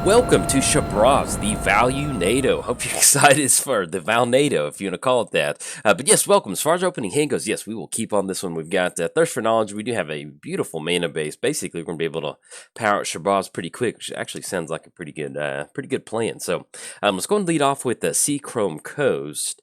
Welcome to Shabraz, the Value NATO. Hope you're excited for the Val NATO, if you want to call it that. But yes, welcome. As far as opening hand goes, yes, we will keep on this one. We've got Thirst for Knowledge. We do have a beautiful mana base. Basically, we're going to be able to power out Shabraz pretty quick, which actually sounds like a pretty good plan. So let's go and lead off with the Sea Chrome Coast.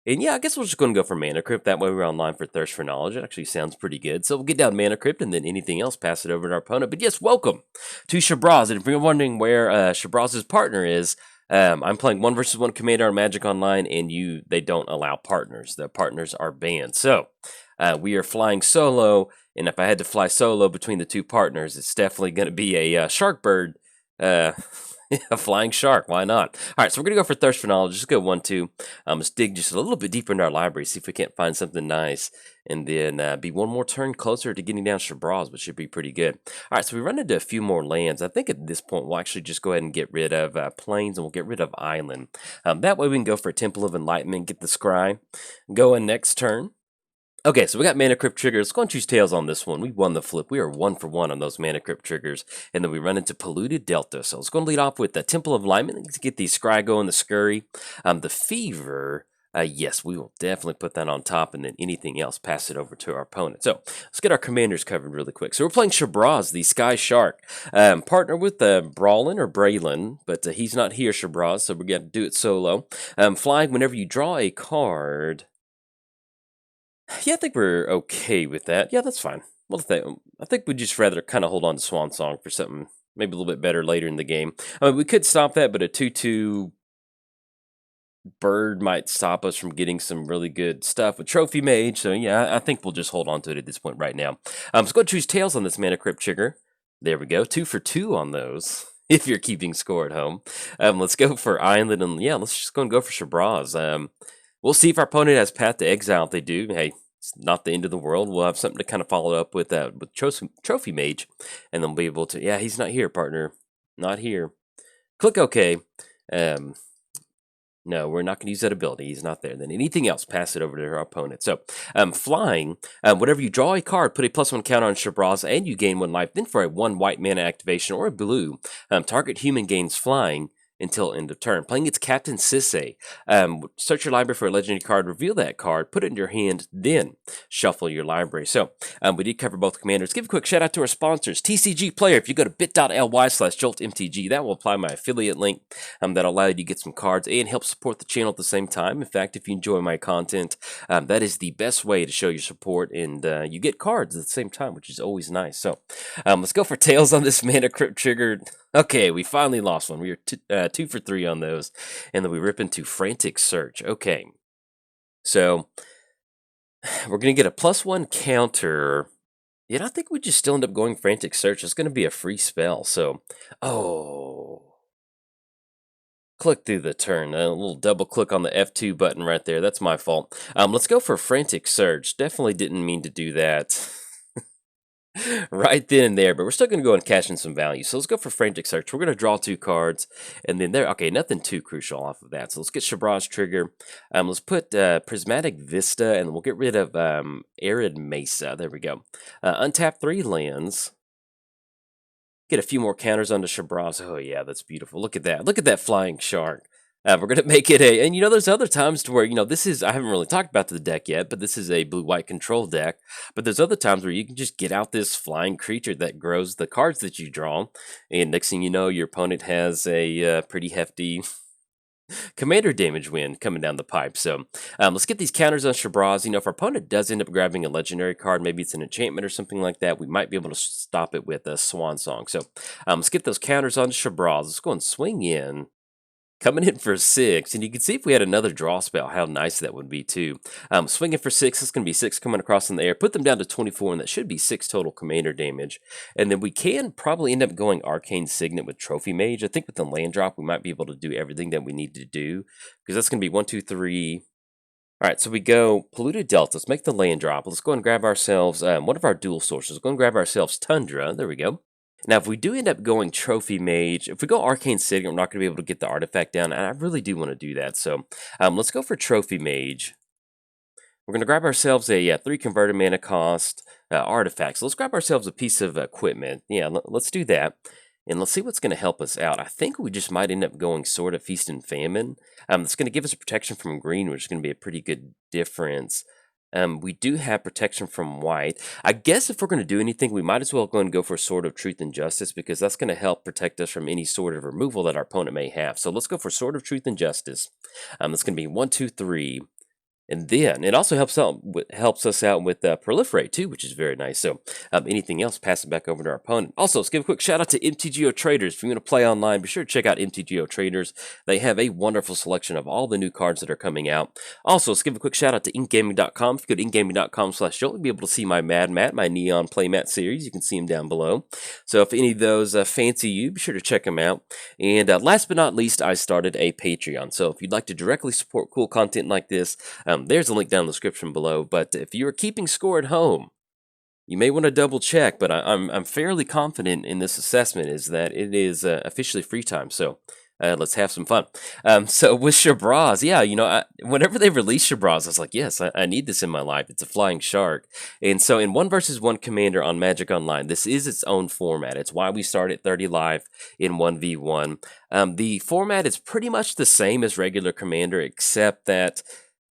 And yeah, I guess we're just going to go for Mana Crypt. That way we're online for Thirst for Knowledge. It actually sounds pretty good. So we'll get down Mana Crypt and then anything else, pass it over to our opponent. But yes, welcome to Shabraz. And if you're wondering where Shabraz's partner is, I'm playing 1 versus 1 Commander on Magic Online, and they don't allow partners. The partners are banned. So we are flying solo, and if I had to fly solo between the two partners, it's definitely going to be a shark bird. A flying shark, why not? All right, so we're going to go for Thirst for Knowledge. Just go 1-2. Let's dig just a little bit deeper into our library, see if we can't find something nice, and then be one more turn closer to getting down Shabraz, which should be pretty good. All right, so we run into a few more lands. I think at this point we'll actually just go ahead and get rid of Plains, and we'll get rid of Island. That way we can go for Temple of Enlightenment, get the Scry, go in next turn. Okay, so we got Mana Crypt triggers. Let's go and choose Tails on this one. We won the flip. We are 1 for 1 on those Mana Crypt triggers. And then we run into Polluted Delta. So let's go and lead off with the Temple of Alignment to get the Scry going, the Scurry. The Fever, yes, we will definitely put that on top. And then anything else, pass it over to our opponent. So let's get our commanders covered really quick. So we're playing Shabraz, the Skyshark. Partner with Brawlin or Braylon, but he's not here, Shabraz, so we're going to do it solo. Flying whenever you draw a card. Yeah, I think we're okay with that. Yeah, that's fine. Well, I think we'd just rather kind of hold on to Swan Song for something maybe a little bit better later in the game. I mean, we could stop that, but a 2/2 bird might stop us from getting some really good stuff with Trophy Mage. So yeah, I think we'll just hold on to it at this point right now. Let's go choose Tails on this Mana Crypt trigger. There we go, 2 for 2 on those. If you're keeping score at home, let's go for Island, and yeah, let's just go for Shabraz. We'll see if our opponent has Path to Exile. If they do, hey, it's not the end of the world. We'll have something to kind of follow up with Trophy Mage, and then we'll be able to, yeah, he's not here, partner. Not here. Click OK. No, we're not going to use that ability. He's not there. Then anything else, pass it over to our opponent. So, flying, whenever you draw a card, put a +1 counter on Shabraz, and you gain 1 life. Then for a 1 white mana activation or a blue, target human gains flying until end of turn. Playing its Captain Sisay. Search your library for a legendary card, reveal that card, put it in your hand, then shuffle your library. So we did cover both commanders. Give a quick shout out to our sponsors, TCG Player. If you go to bit.ly/Jolt MTG, that will apply my affiliate link that'll allow you to get some cards and help support the channel at the same time. In fact, if you enjoy my content, that is the best way to show your support, and you get cards at the same time, which is always nice. So let's go for Tails on this Mana Crypt trigger. Okay, we finally lost one. We were 2 for 3 on those, and then we rip into Frantic Search. Okay, so we're going to get a +1 counter. Yet I think we just still end up going Frantic Search. It's going to be a free spell, so... Oh... Click through the turn. A little double click on the F2 button right there. That's my fault. Let's go for Frantic Search. Definitely didn't mean to do that. Right then and there, but we're still going to go and cash in some value. So let's go for Frantic Search. We're going to draw 2 cards, and then there, okay, nothing too crucial off of that. So let's get Shabraz trigger. Let's put Prismatic Vista, and we'll get rid of Arid Mesa. There we go. Untap 3 lands. Get a few more counters onto Shabraz. Oh yeah, that's beautiful. Look at that. Look at that flying shark. We're going to make it a, and there's other times to where, this is, I haven't really talked about the deck yet, but this is a blue-white control deck. But there's other times where you can just get out this flying creature that grows the cards that you draw. And next thing you know, your opponent has a pretty hefty commander damage win coming down the pipe. So let's get these counters on Shabraz. If our opponent does end up grabbing a legendary card, maybe it's an enchantment or something like that, we might be able to stop it with a Swan Song. So let's get those counters on Shabraz. Let's go and swing in. Coming in for 6, and you can see if we had another draw spell, how nice that would be too. Swinging for 6, it's going to be 6 coming across in the air. Put them down to 24, and that should be 6 total commander damage. And then we can probably end up going Arcane Signet with Trophy Mage. I think with the land drop, we might be able to do everything that we need to do, because that's going to be 1, 2, 3. All right, so we go Polluted Delta. Let's make the land drop. Let's go and grab ourselves one of our dual sources. Let's go and grab ourselves Tundra. There we go. Now, if we do end up going Trophy Mage, if we go Arcane Signet, we're not going to be able to get the artifact down, and I really do want to do that. So let's go for Trophy Mage. We're going to grab ourselves a 3 converted mana cost artifact. So let's grab ourselves a piece of equipment. Yeah, let's do that. And let's see what's going to help us out. I think we just might end up going Sword of Feast and Famine. It's going to give us a protection from green, which is going to be a pretty good difference. We do have protection from white. I guess if we're going to do anything, we might as well go and go for Sword of Truth and Justice, because that's going to help protect us from any sort of removal that our opponent may have. So let's go for Sword of Truth and Justice. That's going to be 1, 2, 3. And then it also helps us out with proliferate too, which is very nice. So anything else, pass it back over to our opponent. Also, let's give a quick shout out to MTGOTraders. If you want to play online, be sure to check out MTGOTraders. They have a wonderful selection of all the new cards that are coming out. Also, let's give a quick shout out to inkgaming.com. If you go to inkgaming.com/Jolt, you'll be able to see my Mad Mat, my Neon Playmat series. You can see them down below. So if any of those fancy you, be sure to check them out. And last but not least, I started a Patreon. So if you'd like to directly support cool content like this, there's a link down in the description below. But if you are keeping score at home, you may want to double check. But I'm fairly confident in this assessment is that it is officially free time. So let's have some fun. So with Shabraz, yeah, whenever they released Shabraz, I was like, yes, I need this in my life. It's a flying shark. And so in 1 versus 1 commander on Magic Online, this is its own format. It's why we start at 30 live in 1v1. The format is pretty much the same as regular commander, except that,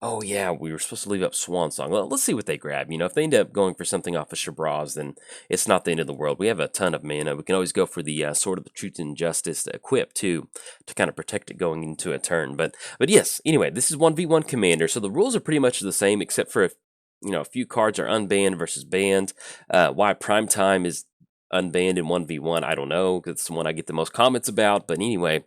oh yeah, we were supposed to leave up Swan Song. Well, let's see what they grab. If they end up going for something off of Shabraz, then it's not the end of the world. We have a ton of mana. We can always go for the Sword of the Truth and Justice to equip too, to kind of protect it going into a turn. But yes, anyway, this is 1v1 commander, so the rules are pretty much the same, except for a few cards are unbanned versus banned. Why Primetime is unbanned in 1v1, I don't know, because it's the one I get the most comments about. But anyway,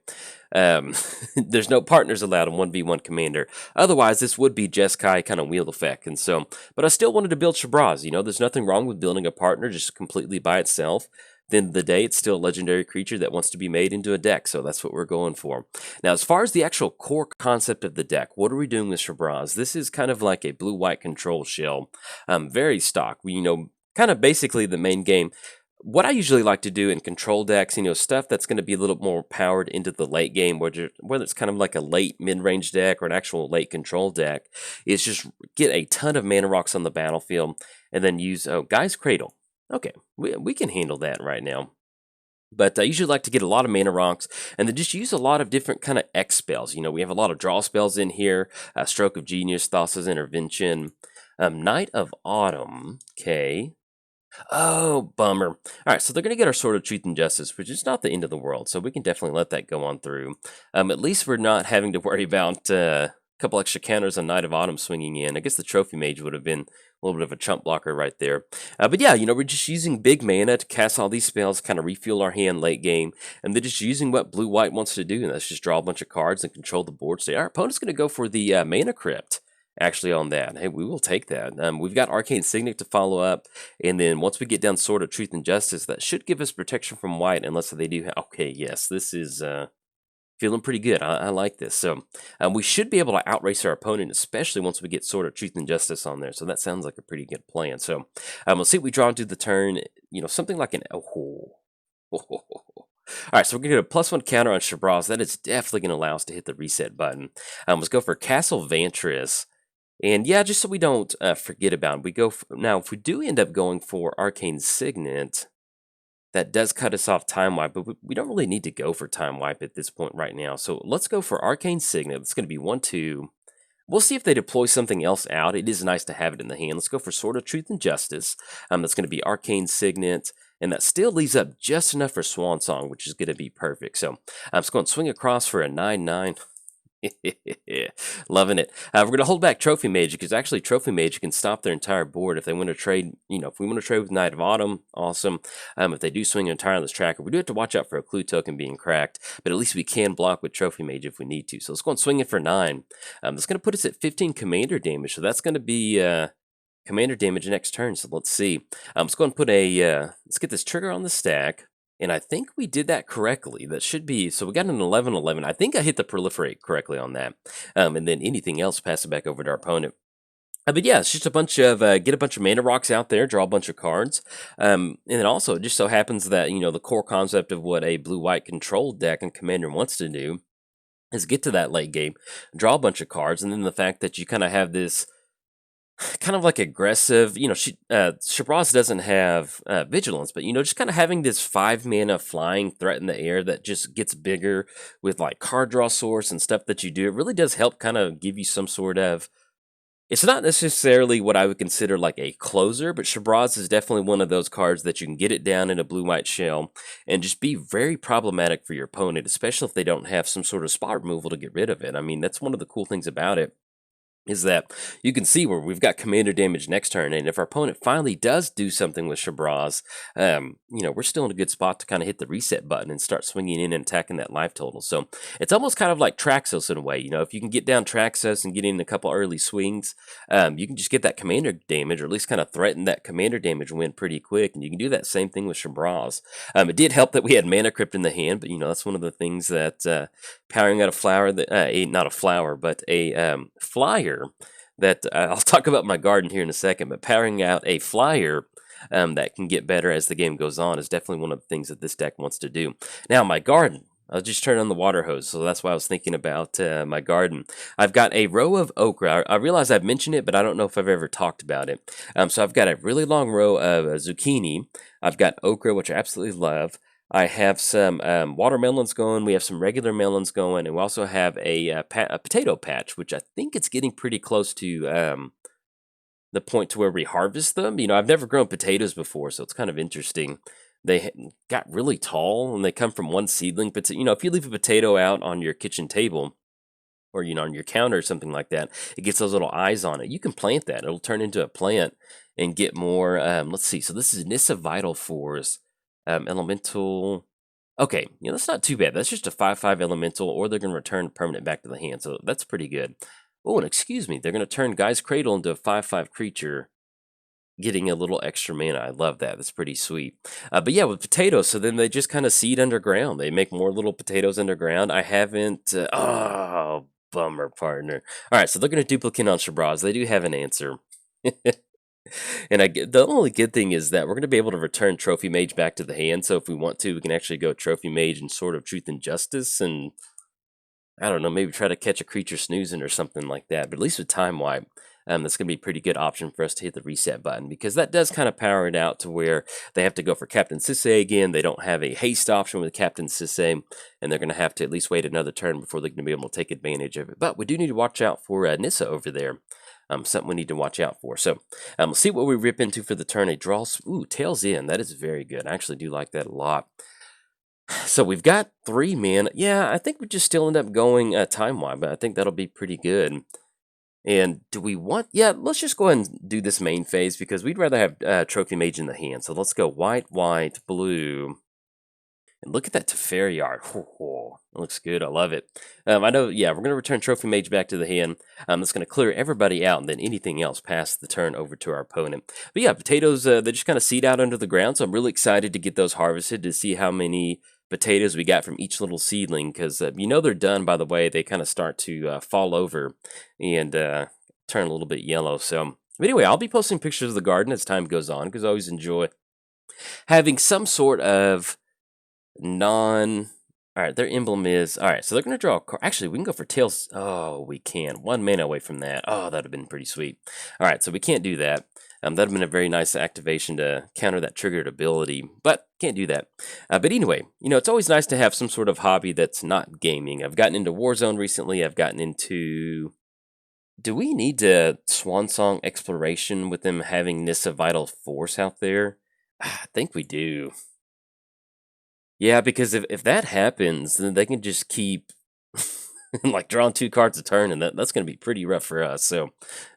there's no partners allowed in 1v1 commander. Otherwise, this would be Jeskai kind of wheel effect. And so, but I still wanted to build Shabraz. There's nothing wrong with building a partner just completely by itself. At the end of the day, it's still a legendary creature that wants to be made into a deck, so that's what we're going for. Now, as far as the actual core concept of the deck, what are we doing with Shabraz? This is kind of like a blue-white control shell, very stock. Kind of basically the main game. What I usually like to do in control decks, stuff that's going to be a little more powered into the late game, whether it's kind of like a late mid-range deck or an actual late control deck, is just get a ton of mana rocks on the battlefield and then use, Guy's Cradle. Okay, we can handle that right now. But I usually like to get a lot of mana rocks and then just use a lot of different kind of X spells. We have a lot of draw spells in here, Stroke of Genius, Thassa's Intervention, Night of Autumn, okay. Oh, bummer. All right, so they're going to get our Sword of Truth and Justice, which is not the end of the world, so we can definitely let that go on through. At least we're not having to worry about a couple extra counters on Night of Autumn swinging in. I guess the Trophy Mage would have been a little bit of a chump blocker right there. But yeah, we're just using big mana to cast all these spells, kind of refuel our hand late game, and then just using what blue-white wants to do, and that's just draw a bunch of cards and control the board. So our opponent's going to go for the Mana Crypt. Actually on that. Hey, we will take that. We've got Arcane Signet to follow up, and then once we get down Sword of Truth and Justice, that should give us protection from white, unless they do okay, yes, this is feeling pretty good. I like this. So we should be able to outrace our opponent, especially once we get Sword of Truth and Justice on there. So that sounds like a pretty good plan. So we'll see what we draw into the turn. Something like an All right, so we're going to get a +1 counter on Shabraz. That is definitely going to allow us to hit the reset button. Let's go for Castle Vantris. And yeah, just so we don't forget about it, we go now. If we do end up going for Arcane Signet, that does cut us off Time Wipe, but we don't really need to go for Time Wipe at this point right now. So let's go for Arcane Signet. It's going to be 1/2. We'll see if they deploy something else out. It is nice to have it in the hand. Let's go for Sword of Truth and Justice. That's going to be Arcane Signet, and that still leaves up just enough for Swan Song, which is going to be perfect. So I'm just going to swing across for a 9/9. Loving it. We're going to hold back Trophy Mage, because actually Trophy Mage can stop their entire board if they want to trade. If we want to trade with Night of Autumn, awesome. If they do swing an tireless tracker, we do have to watch out for a clue token being cracked, but at least we can block with Trophy Mage if we need to. So let's go and swing it for 9. That's going to put us at 15 commander damage, so that's going to be commander damage next turn. So let's see. Let's go and put let's get this trigger on the stack. And I think we did that correctly. That should be, so we got an 11/11. I think I hit the proliferate correctly on that. And then anything else, pass it back over to our opponent. But yeah, it's just a bunch of, get a bunch of mana rocks out there, draw a bunch of cards. And then also, it just so happens that, the core concept of what a blue-white control deck and commander wants to do is get to that late game, draw a bunch of cards, and then the fact that you kind of have this kind of like aggressive. Shabraz doesn't have vigilance, but just kind of having this 5 mana flying threat in the air that just gets bigger with like card draw source and stuff that you do. It really does help kind of give you some sort of. It's not necessarily what I would consider like a closer, but Shabraz is definitely one of those cards that you can get it down in a blue-white shell and just be very problematic for your opponent, especially if they don't have some sort of spot removal to get rid of it. I mean, that's one of the cool things about it is that you can see where we've got commander damage next turn, and if our opponent finally does do something with Shabraz, we're still in a good spot to kind of hit the reset button and start swinging in and attacking that life total. So it's almost kind of like Traxos in a way. If you can get down Traxos and get in a couple early swings, you can just get that commander damage, or at least kind of threaten that commander damage win pretty quick, and you can do that same thing with Shabraz. It did help that we had Mana Crypt in the hand, but that's one of the things that powering out a flower that not a flower, but a flyer that I'll talk about my garden here in a second, but powering out a flyer that can get better as the game goes on is definitely one of the things that this deck wants to do. Now, my garden, I'll just turn on the water hose, so that's why I was thinking about my garden. I've got a row of okra. I realize I've mentioned it, but I don't know if I've ever talked about it. So I've got a really long row of zucchini. I've got okra, which I absolutely love. I have some watermelons going. We have some regular melons going, and we also have a potato patch, which I think it's getting pretty close to the point to where we harvest them. I've never grown potatoes before, so it's kind of interesting. They got really tall, and they come from one seedling. But if you leave a potato out on your kitchen table, or on your counter or something like that, it gets those little eyes on it. You can plant that; it'll turn into a plant and get more. Let's see. So this is Nissa Vital Force. Elemental. Okay, that's not too bad. That's just a 5/5 elemental, or they're going to return permanent back to the hand, so that's pretty good. Oh, and excuse me, they're going to turn Guy's Cradle into a 5/5 creature, getting a little extra mana. I love that. That's pretty sweet. But yeah, with potatoes, so then they just kind of seed underground. They make more little potatoes underground. I haven't. Oh, bummer, partner. All right, so they're going to duplicate on Shabraz. They do have an answer. And the only good thing is that we're going to be able to return Trophy Mage back to the hand. So if we want to, we can actually go Trophy Mage and Sword of Truth and Justice, and I don't know, maybe try to catch a creature snoozing or something like that. But at least with Time Wipe, that's going to be a pretty good option for us to hit the reset button, because that does kind of power it out to where they have to go for Captain Sisay again. They don't have a haste option with Captain Sisay, and they're going to have to at least wait another turn before they're going to be able to take advantage of it. But we do need to watch out for Nissa over there. Something we need to watch out for. So we'll see what we rip into for the turn. A draw. Ooh, Tails In. That is very good. I actually do like that a lot. So we've got 3 mana. Yeah, I think we just still end up going time-wise, but I think that'll be pretty good. And do we want... Yeah, let's just go ahead and do this main phase, because we'd rather have Trophy Mage in the hand. So let's go white, white, blue. And look at that Teferi art. It looks good. I love it. I know, yeah, we're going to return Trophy Mage back to the hand. That's going to clear everybody out, and then anything else past the turn over to our opponent. But yeah, potatoes, they just kind of seed out under the ground, so I'm really excited to get those harvested to see how many potatoes we got from each little seedling, because they're done by the way they kind of start to fall over and turn a little bit yellow. So, but anyway, I'll be posting pictures of the garden as time goes on, because I always enjoy having some sort of Alright, their emblem is... Alright, so they're going to draw a card. Actually, we can go for Tails. Oh, we can. 1 mana away from that. Oh, that would have been pretty sweet. Alright, so we can't do that. That would have been a very nice activation to counter that triggered ability, but can't do that. But anyway, it's always nice to have some sort of hobby that's not gaming. I've gotten into Warzone recently. I've gotten into... Do we need to Swan Song Exploration with them having Nissa Vital Force out there? I think we do. Yeah, because if that happens, then they can just keep like drawing 2 cards a turn, and that's going to be pretty rough for us. So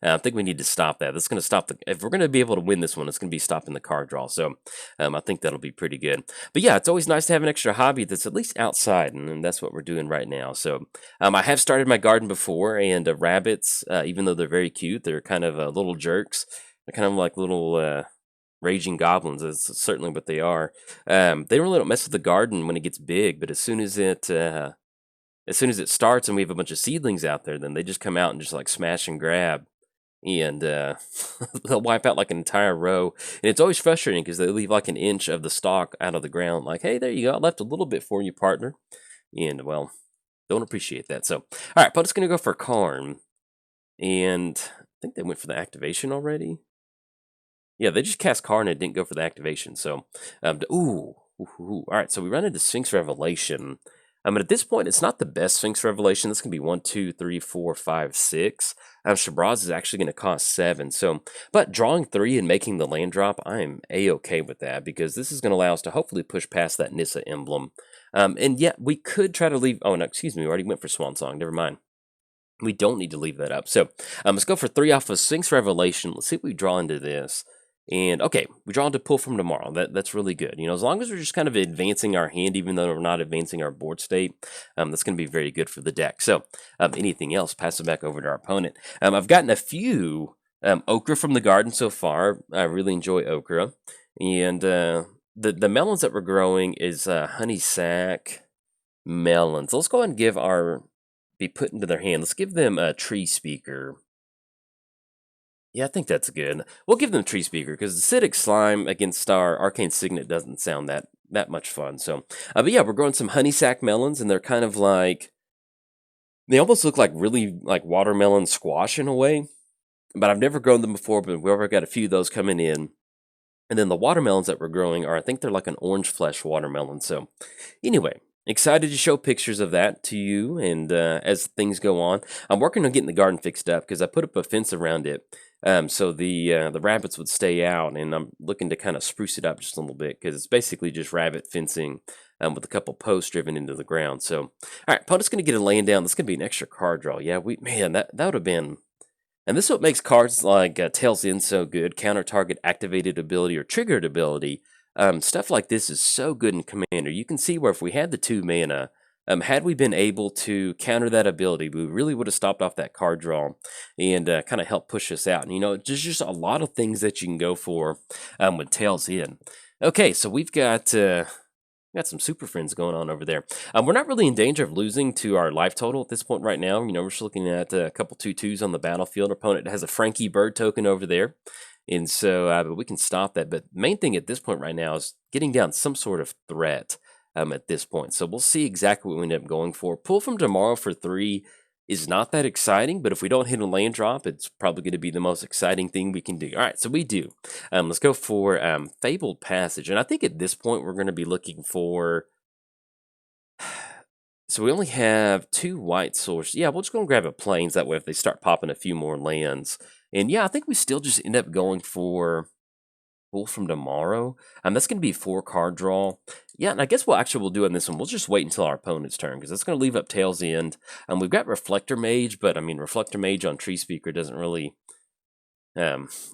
I think we need to stop that. That's going to stop if we're going to be able to win this one, it's going to be stopping the card draw. So I think that'll be pretty good. But yeah, it's always nice to have an extra hobby that's at least outside, and that's what we're doing right now. So I have started my garden before, and rabbits, even though they're very cute, they're kind of little jerks. They're kind of like little... raging goblins is certainly what they are. They really don't mess with the garden when it gets big, but as soon as it starts and we have a bunch of seedlings out there, then they just come out and just like smash and grab, and they'll wipe out like an entire row. And it's always frustrating because they leave like an inch of the stalk out of the ground. Like, hey, there you go, I left a little bit for you, partner. And well, don't appreciate that. So, all right, but it's gonna go for Karn, and I think they went for the activation already. Yeah, they just cast card and it didn't go for the activation. So, all right. So we run into Sphinx Revelation. But at this point, it's not the best Sphinx Revelation. This can be 1, 2, 3, 4, 5, 6. Shabraz is actually going to cost 7. So, but drawing 3 and making the land drop, I am a-okay with that because this is going to allow us to hopefully push past that Nissa emblem. And yeah, we could try to leave. Oh no, excuse me. We already went for Swan Song. Never mind. We don't need to leave that up. So let's go for 3 off of Sphinx Revelation. Let's see what we draw into this. And okay, we draw into Pull from Tomorrow. That's really good. You know, as long as we're just kind of advancing our hand, even though we're not advancing our board state, that's going to be very good for the deck. So anything else, pass it back over to our opponent. I've gotten a few Okra from the garden so far. I really enjoy Okra. And the melons that we're growing is honey sack melons. Let's go ahead and give be put into their hand. Let's give them a tree speaker. Yeah, I think that's good. We'll give them Tree Speaker because Acidic Slime against our Arcane Signet doesn't sound that much fun. So, but yeah, we're growing some honey sack melons, and they're kind of like they almost look like really like watermelon squash in a way. But I've never grown them before. But we've already got a few of those coming in, and then the watermelons that we're growing are I think they're like an orange flesh watermelon. So, anyway. Excited to show pictures of that to you, and as things go on, I'm working on getting the garden fixed up because I put up a fence around it, so the rabbits would stay out, and I'm looking to kind of spruce it up just a little bit because it's basically just rabbit fencing with a couple posts driven into the ground. So, all right, opponent's going to get a laying down. This is going to be an extra card draw. Yeah, man, that would have been. And this is what makes cards like Tails End so good. Counter target activated ability or triggered ability. Stuff like this is so good in Commander. You can see where if we had the 2 mana, had we been able to counter that ability, we really would have stopped off that card draw and kind of helped push us out. And, you know, there's just a lot of things that you can go for with Tails End. Okay, so we've got some super friends going on over there. We're not really in danger of losing to our life total at this point right now. You know, we're just looking at a couple 2/2s on the battlefield. Our opponent has a Frankie Bird token over there. And so, but we can stop that. But the main thing at this point right now is getting down some sort of threat at this point. So we'll see exactly what we end up going for. Pull from Tomorrow for 3 is not that exciting, but if we don't hit a land drop, it's probably going to be the most exciting thing we can do. All right, so we do. Let's go for Fabled Passage. And I think at this point, we're going to be looking for... So we only have 2 white sources. Yeah, we'll just go and grab a Plains. That way, if they start popping a few more lands... And yeah, I think we still just end up going for Pull from Tomorrow. That's going to be 4 card draw. Yeah, and I guess we'll do on this one. We'll just wait until our opponent's turn because that's going to leave up Tails End. We've got Reflector Mage, but I mean, Reflector Mage on Tree Speaker doesn't really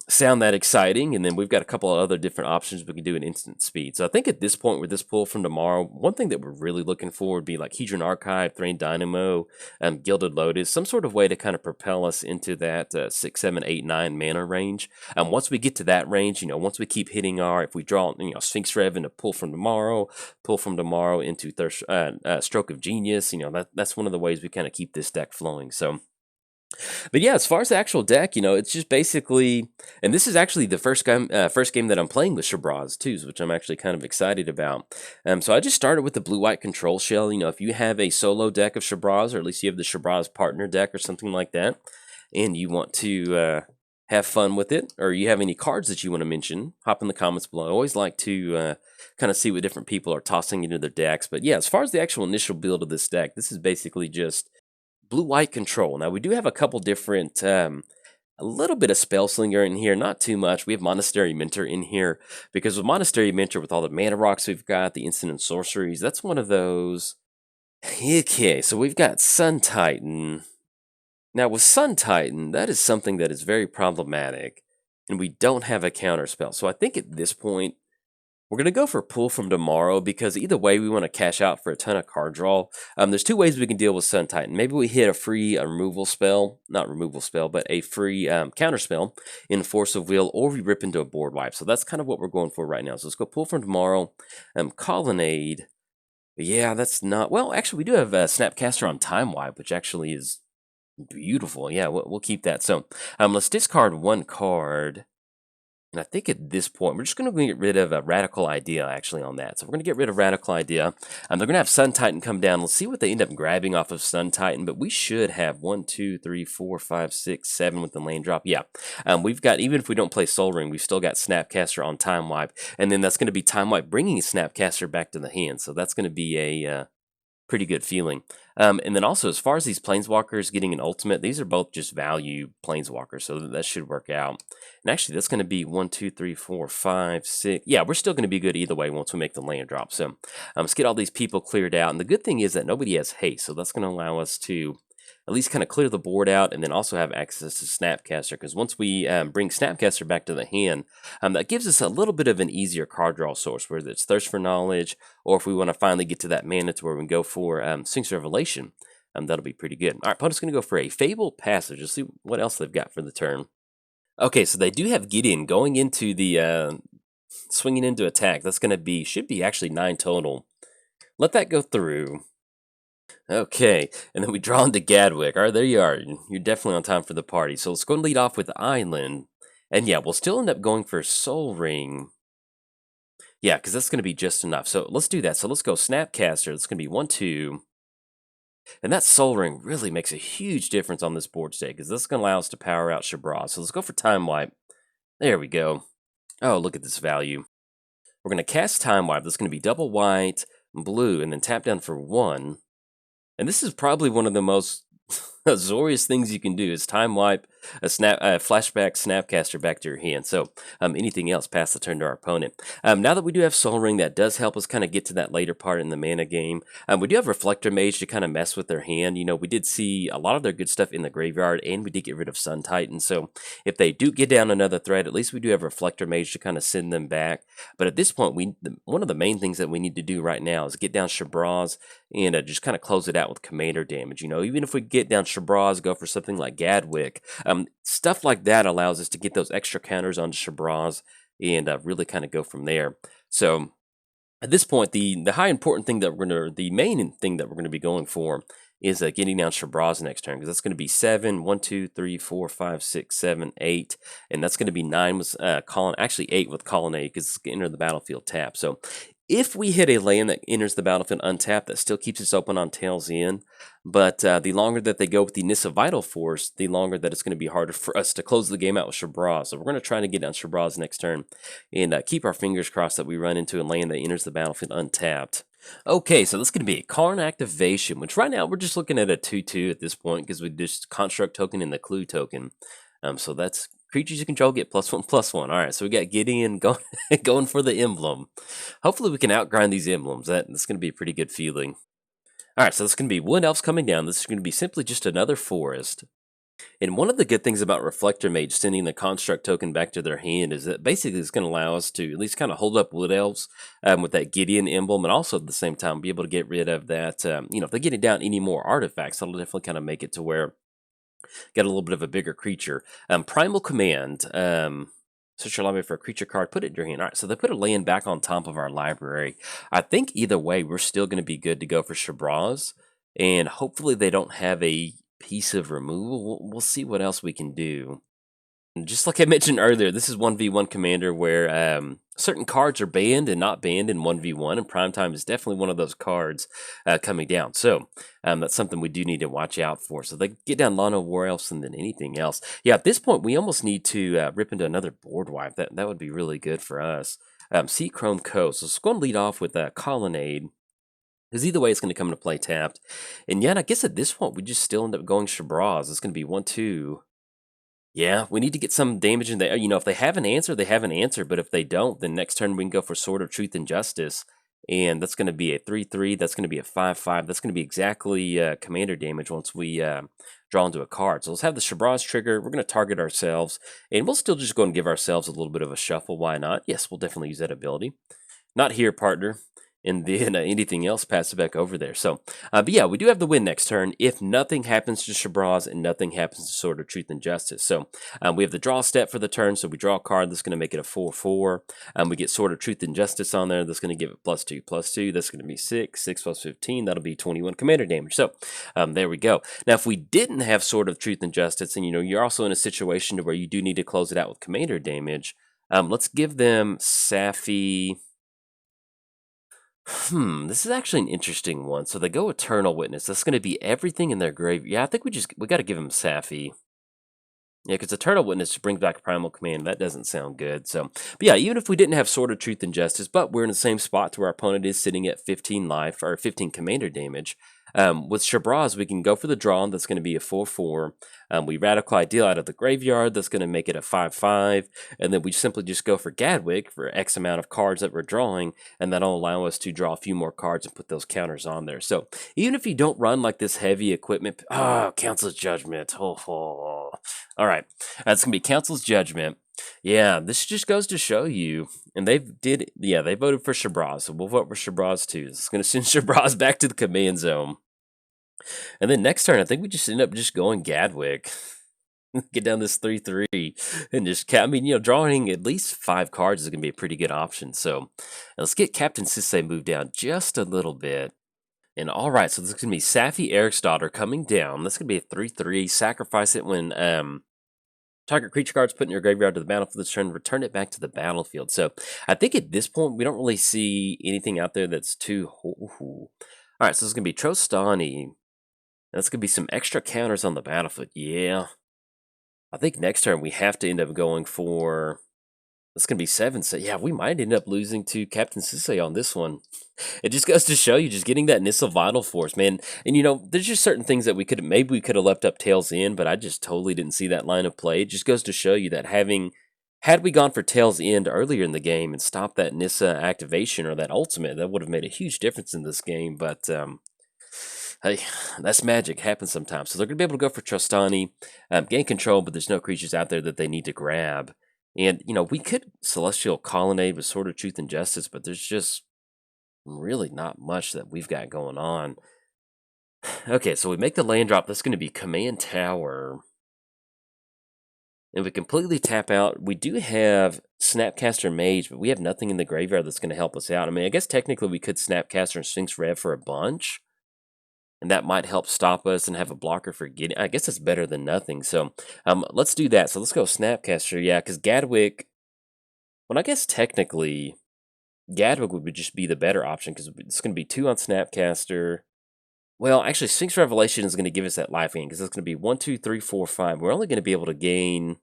sound that exciting. And then we've got a couple of other different options we can do in instant speed. So I think at this point with this Pull from Tomorrow, one thing that we're really looking for would be like Hedron Archive, Thrain Dynamo, Gilded Lotus, some sort of way to kind of propel us into that 6, 7, 8, 9 mana range. Once we get to that range, you know, once we keep hitting if we draw, you know, Sphinx Rev into Pull from Tomorrow into Stroke of Genius, you know, that's one of the ways we kind of keep this deck flowing. So. But yeah, as far as the actual deck, you know, it's just basically, and this is actually the first game that I'm playing with Shabraz too, which I'm actually kind of excited about. So I just started with the blue-white control shell. You know, if you have a solo deck of Shabraz, or at least you have the Shabraz partner deck or something like that, and you want to have fun with it, or you have any cards that you want to mention, hop in the comments below. I always like to kind of see what different people are tossing into their decks. But yeah, as far as the actual initial build of this deck, this is basically just blue-white control. Now, we do have a couple different, a little bit of Spellslinger in here, not too much. We have Monastery Mentor in here, because with Monastery Mentor, with all the mana rocks we've got, the instant and sorceries, that's one of those. Okay, so we've got Sun Titan. Now, with Sun Titan, that is something that is very problematic, and we don't have a counter spell. So I think at this point, we're going to go for Pull from Tomorrow because either way we want to cash out for a ton of card draw. There's 2 ways we can deal with Sun Titan. Maybe we hit a free removal spell, not removal spell, but a free counter spell in Force of Will, or we rip into a board wipe. So that's kind of what we're going for right now. So let's go Pull from Tomorrow. Colonnade. Yeah, that's not... Well, actually, we do have Snapcaster on Time Wipe, which actually is beautiful. Yeah, we'll keep that. So let's discard 1 card. And I think at this point, we're just going to get rid of a Radical Idea, actually, on that. So we're going to get rid of Radical Idea. They're going to have Sun Titan come down. Let's see what they end up grabbing off of Sun Titan. But we should have 1, 2, 3, 4, 5, 6, 7 with the land drop. Yeah. We've got, even if we don't play Soul Ring, we've still got Snapcaster on Time Wipe. And then that's going to be Time Wipe bringing Snapcaster back to the hand. So that's going to be a pretty good feeling. And then also, as far as these Planeswalkers getting an ultimate, these are both just value Planeswalkers, so that should work out. And actually, that's going to be 1, 2, 3, 4, 5, 6. Yeah, we're still going to be good either way once we make the land drop. So let's get all these people cleared out. And the good thing is that nobody has haste, so that's going to allow us to at least kind of clear the board out and then also have access to Snapcaster, because once we bring Snapcaster back to the hand, that gives us a little bit of an easier card draw source, whether it's Thirst for Knowledge, or if we want to finally get to that mana to where we can go for Sphinx Revelation, that'll be pretty good. All right, opponent's going to go for a Fabled Passage. Let's see what else they've got for the turn. Okay, so they do have Gideon going into the swinging into attack. That's going to be, should be actually 9 total. Let that go through. Okay, and then we draw into Gadwick. All right, there you are. You're definitely on time for the party. So let's go and lead off with Island. And yeah, we'll still end up going for Soul Ring. Yeah, because that's going to be just enough. So let's do that. So let's go Snapcaster. It's going to be 1, 2. And that Soul Ring really makes a huge difference on this board today, because this is going to allow us to power out Shabraz. So let's go for Time Wipe. There we go. Oh, look at this value. We're going to cast Time Wipe. That's going to be double white, blue, and then tap down for 1. And this is probably one of the most Azorius things you can do is Time Wipe, a flashback Snapcaster back to your hand. So anything else, pass the turn to our opponent. Now that we do have Soul Ring, that does help us kind of get to that later part in the mana game. We do have Reflector Mage to kind of mess with their hand. You know, we did see a lot of their good stuff in the graveyard, and we did get rid of Sun Titan. So if they do get down another threat, at least we do have Reflector Mage to kind of send them back. But at this point, one of the main things that we need to do right now is get down Shabraz and just kind of close it out with commander damage. You know, even if we get down Shabraz, go for something like Gadwick, stuff like that allows us to get those extra counters onto Shabraz and really kind of go from there. So at this point, the main thing that we're gonna be going for is getting down Shabraz next turn, because that's going to be 7, 1, 2, 3, 4, 5, 6, 7, 8, and that's going to be 9 with actually 8 with Colonnade, because it's going to enter the battlefield tap. So if we hit a land that enters the battlefield untapped, that still keeps us open on Tails End, but the longer that they go with the Nissa Vital Force, the longer that it's going to be harder for us to close the game out with Shabraz. So we're going to try to get down Shabraz next turn and keep our fingers crossed that we run into a land that enters the battlefield untapped. Okay, so this is going to be a Karn activation, which right now we're just looking at a 2/2 at this point, because we just construct token and the clue token. So that's creatures you control get +1/+1. All right, so we got Gideon going for the emblem. Hopefully we can outgrind these emblems. That's going to be a pretty good feeling. All right, so this is going to be Wood Elves coming down. This is going to be simply just another forest. And one of the good things about Reflector Mage sending the construct token back to their hand is that basically it's going to allow us to at least kind of hold up Wood Elves with that Gideon emblem, and also at the same time be able to get rid of that, if they're getting down any more artifacts, that'll definitely kind of make it to where get a little bit of a bigger creature. Primal Command, search your library for a creature card, put it in your hand. All right, so they put a land back on top of our library. I think either way, we're still going to be good to go for Shabraz, and hopefully they don't have a piece of removal. We'll see what else we can do. And just like I mentioned earlier, this is 1v1 Commander where certain cards are banned and not banned in 1v1, and Primetime is definitely one of those cards coming down. So that's something we do need to watch out for. So they get down Lana War Elves and then anything else. Yeah, at this point, we almost need to rip into another board wipe. That would be really good for us. Sea Chrome Coast. So let's go and lead off with Colonnade, because either way, it's going to come into play tapped. And yet, I guess at this point, we just still end up going Shabraz. It's going to be 1, 2. Yeah, we need to get some damage in there. You know, if they have an answer, they have an answer. But if they don't, then next turn we can go for Sword of Truth and Justice. And that's going to be a 3/3. That's going to be a 5/5. That's going to be exactly commander damage once we draw into a card. So let's have the Shabraz trigger. We're going to target ourselves. And we'll still just go and give ourselves a little bit of a shuffle. Why not? Yes, we'll definitely use that ability. Not here, partner. And then anything else, pass it back over there. So, but yeah, we do have the win next turn if nothing happens to Shabraz and nothing happens to Sword of Truth and Justice. So we have the draw step for the turn. So we draw a card that's going to make it a 4/4. We get Sword of Truth and Justice on there. That's going to give it +2/+2. That's going to be 6. 6 + 15. That'll be 21 commander damage. So there we go. Now, if we didn't have Sword of Truth and Justice, and you're also in a situation where you do need to close it out with commander damage, Let's give them Safi. This is actually an interesting one. So they go Eternal Witness. That's going to be everything in their grave. Yeah, I think we got to give them Safi. Yeah, because Eternal Witness brings back Primal Command. That doesn't sound good. So, but yeah, even if we didn't have Sword of Truth and Justice, but we're in the same spot to where our opponent is sitting at 15 life or 15 commander damage. With Shabraz, we can go for the draw. That's going to be a 4/4. We Radical Ideal out of the graveyard. That's going to make it a 5/5. And then we simply just go for Gadwick for X amount of cards that we're drawing. And that'll allow us to draw a few more cards and put those counters on there. So even if you don't run like this heavy equipment, Council's Judgment. All right, that's gonna be Council's Judgment. Yeah, this just goes to show you, and they voted for Shabraz, so we'll vote for Shabraz too. This is gonna send Shabraz back to the command zone. And then next turn, I think we just end up just going Gadwick. Get down this 3/3 and just drawing at least 5 cards is gonna be a pretty good option. So let's get Captain Sisay moved down just a little bit. And all right, so this is gonna be Safi Eriksdottir coming down. This is gonna be a 3/3. Sacrifice it when target creature cards put in your graveyard to the battlefield this turn. Return it back to the battlefield. So I think at this point we don't really see anything out there that's too. All right, so this is gonna be Trostani. That's gonna be some extra counters on the battlefield. Yeah, I think next turn we have to end up going for. It's going to be 7. So, yeah, we might end up losing to Captain Sisay on this one. It just goes to show you just getting that Nissa Vital Force, man. And, there's just certain things that we could have left up Tails End, but I just totally didn't see that line of play. It just goes to show you that had we gone for Tails End earlier in the game and stopped that Nissa activation or that ultimate, that would have made a huge difference in this game. But, hey, that's magic. Happens sometimes. So they're going to be able to go for Trostani, gain control, but there's no creatures out there that they need to grab. And, we could Celestial Colonnade with Sword of Truth and Justice, but there's just really not much that we've got going on. Okay, so we make the land drop. That's going to be Command Tower. And we completely tap out. We do have Snapcaster Mage, but we have nothing in the graveyard that's going to help us out. I mean, I guess technically we could Snapcaster and Sphinx Rev for a bunch. And that might help stop us and have a blocker for getting. I guess it's better than nothing. So let's do that. So let's go Snapcaster. Yeah, because Gadwick. Well, I guess technically Gadwick would just be the better option because it's going to be 2 on Snapcaster. Well, actually, Sphinx Revelation is going to give us that life gain because it's going to be 1, 2, 3, 4, 5. We're only going to be able to gain.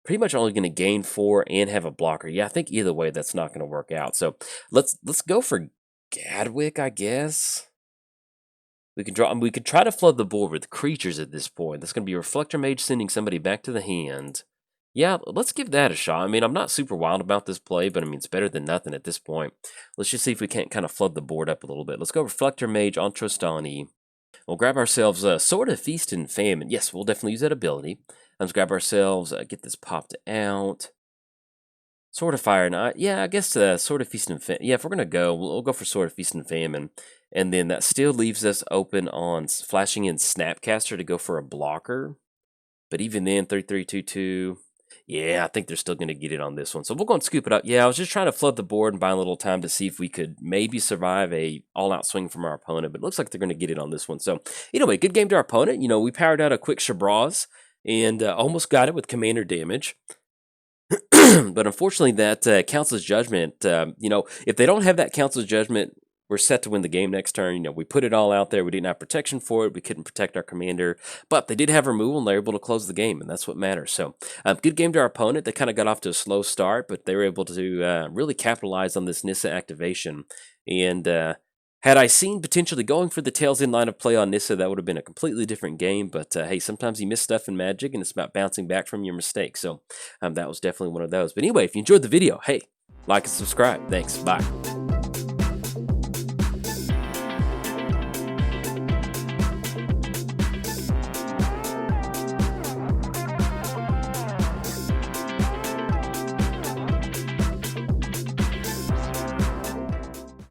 Pretty much only going to gain 4 and have a blocker. Yeah, I think either way that's not going to work out. So let's go for Gadwick, I guess. We could try to flood the board with creatures at this point. That's going to be Reflector Mage sending somebody back to the hand. Yeah, let's give that a shot. I mean, I'm not super wild about this play, but I mean, it's better than nothing at this point. Let's just see if we can't kind of flood the board up a little bit. Let's go Reflector Mage on Trostani. We'll grab ourselves Sword of Feast and Famine. Yes, we'll definitely use that ability. Let's grab ourselves, get this popped out. Sword of Fire and yeah, I guess Sword of Feast and Famine. Yeah, if we're going to go, we'll go for Sword of Feast and Famine. And then that still leaves us open on flashing in Snapcaster to go for a blocker. But even then, 3/3/2/2. Yeah, I think they're still going to get it on this one. So we'll go and scoop it up. Yeah, I was just trying to flood the board and buy a little time to see if we could maybe survive a all-out swing from our opponent. But it looks like they're going to get it on this one. So anyway, good game to our opponent. We powered out a quick Shabraz and almost got it with commander damage. But unfortunately, that Council's Judgment, if they don't have that Council's Judgment, we're set to win the game next turn. We put it all out there. We didn't have protection for it. We couldn't protect our commander. But they did have removal, and they were able to close the game, and that's what matters. So, good game to our opponent. They kind of got off to a slow start, but they were able to really capitalize on this Nissa activation. And had I seen potentially going for the Tails End line of play on Nissa, that would have been a completely different game. But, hey, sometimes you miss stuff in Magic, and it's about bouncing back from your mistakes. So, that was definitely one of those. But anyway, if you enjoyed the video, hey, like and subscribe. Thanks. Bye.